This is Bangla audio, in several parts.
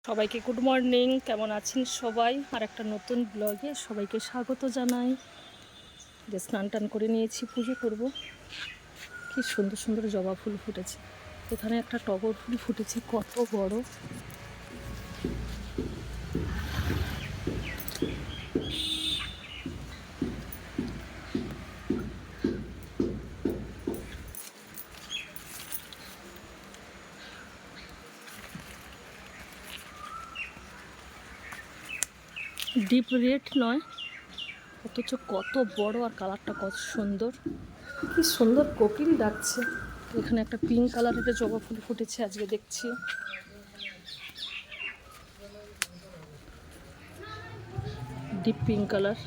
সবাইকে গুড মর্নিং। কেমন আছেন সবাই? আর একটা নতুন ব্লগে সবাইকে স্বাগত জানাই। যে স্নান টান করে নিয়েছি, পুজো করব। কি সুন্দর সুন্দর জবা ফুল ফুটেছে। এখানে একটা টগর ফুল ফুটেছে, কত বড়। ডিপ রেড নয়, অথচ কত বড়, আর কালারটা কত সুন্দর। কি সুন্দর কোকিল ডাকছে। এখানে একটা পিঙ্ক কালারের জবা ফুল ফুটেছে, আজকে দেখছি। Deep pink colour.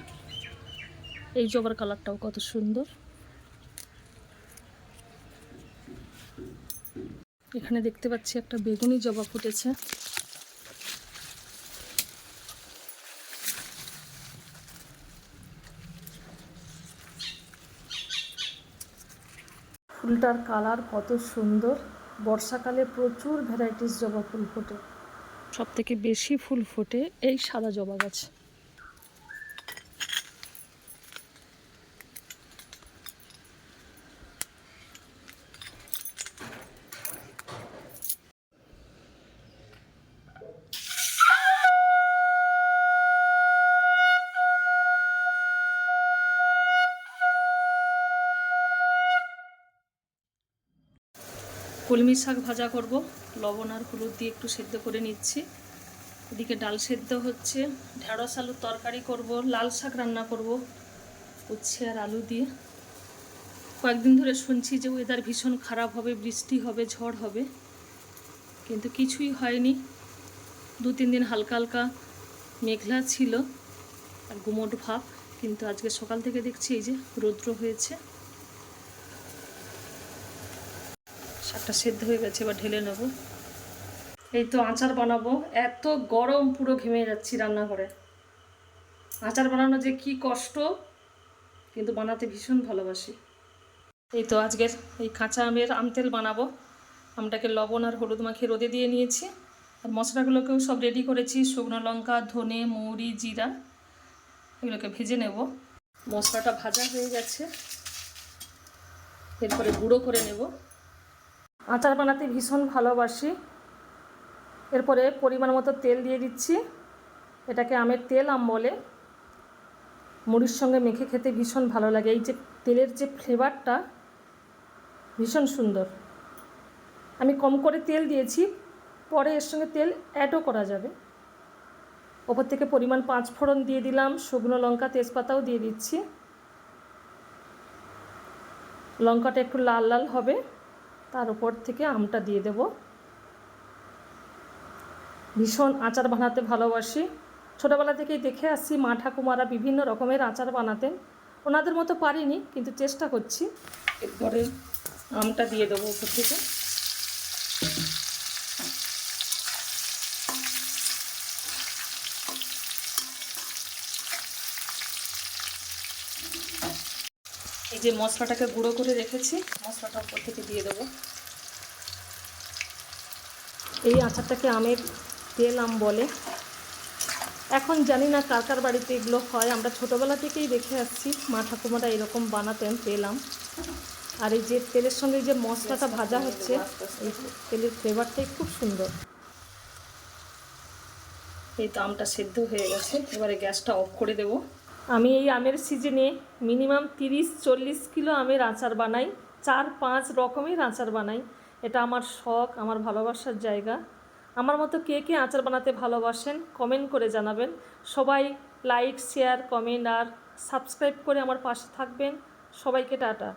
এই জবার কালারটাও কত সুন্দর। এখানে দেখতে পাচ্ছি একটা বেগুনি জবা ফুটেছে। ফুলটার কালার কত সুন্দর। বর্ষাকালে প্রচুর ভ্যারাইটিস জবা ফুল ফোটে। সব থেকে বেশি ফুল ফোটে এই সাদা জবা গাছ। কলমি শাক ভাজা করব, লবণ আর হলুদ দিয়ে একটু সেদ্ধ করে নিচ্ছি। এদিকে ডাল সেদ্ধ হচ্ছে। ঢেঁড়স আলুর তরকারি করব, লাল শাক রান্না করব উচ্ছে আর আলু দিয়ে। কয়েকদিন ধরে শুনছি যে ওয়েদার ভীষণ খারাপ হবে, বৃষ্টি হবে, ঝড় হবে, কিন্তু কিছুই হয়নি। 2-3 দিন হালকা হালকা মেঘলা ছিল আর গুমোট ভাব, কিন্তু আজকে সকাল থেকে দেখছি এই যে রৌদ্র হয়েছে। শাকটা সেদ্ধ হয়ে গেছে, এবার ঢেলে নেব। এই তো আচার বানাবো। এত গরম, পুরো ঘেমে যাচ্ছি রান্নাঘরে। আচার বানানো যে কি কষ্ট, কিন্তু বানাতে ভীষণ ভালোবাসি। এই তো আজকের এই কাঁচা আমের আমতেল বানাবো। আমটাকে লবণ আর হলুদ মাখিয়ে রোদে দিয়ে নিয়েছি, আর মশলাগুলোকেও সব রেডি করেছি। শুকনো লঙ্কা, ধনে, মৌরি, জিরা এগুলোকে ভেজে নেব। মশলাটা ভাজা হয়ে গেছে, এরপরে গুঁড়ো করে নেব। আচার বানাতে ভীষণ ভালোবাসি। এরপরে পরিমাণ মতো তেল দিয়ে দিচ্ছি। এটাকে আমের তেল আম বলে। মুড়ির সঙ্গে মেখে খেতে ভীষণ ভালো লাগে। এই যে তেলের যে ফ্লেভারটা ভীষণ সুন্দর। আমি কম করে তেল দিয়েছি, পরে এর সঙ্গে তেল অ্যাডও করা যাবে। ওপর থেকে পরিমাণ 5 ফোড়ন দিয়ে দিলাম, শুকনো লঙ্কা, তেজপাতাও দিয়ে দিচ্ছি। লঙ্কাটা একটু লাল লাল হবে, তার উপর থেকে আমটা দিয়ে দেব। ভীষণ আচার বানাতে ভালোবাসি। ছোটোবেলা থেকেই দেখে আসছি মা ঠাকুমারা বিভিন্ন রকমের আচার বানাতেন। ওনাদের মতো পারিনি, কিন্তু চেষ্টা করছি। এরপরে আমটা দিয়ে দেবো উপর থেকে। এই যে মশলাটাকে গুঁড়ো করে রেখেছি, মশলাটা উপর থেকে দিয়ে দেবো। এই আচারটাকে আমের তেল আম বলে। এখন জানি না কার কার বাড়িতে এগুলো হয়। আমরা ছোটোবেলা থেকেই দেখে আসছি মা ঠাকুমারা এরকম বানাতেন তেল আম। আর এই যে তেলের সঙ্গে যে মশলাটা ভাজা হচ্ছে, এই তেলের ফ্লেভারটাই খুব সুন্দর। এই তো আমটা সেদ্ধ হয়ে গেছে, এবারে গ্যাসটা অফ করে দেব। আমি এই আমের সিজনে মিনিমাম 30-40 কিলো আমের আচার বানাই। 4-5 রকমের আচার বানাই। এটা আমার শখ, আমার ভালোবাসার জায়গা। আমার মতো কে কে আচার বানাতে ভালোবাসেন কমেন্ট করে জানাবেন। সবাই লাইক, শেয়ার, কমেন্ট আর সাবস্ক্রাইব করে আমার পাশে থাকবেন। সবাইকে টাটা।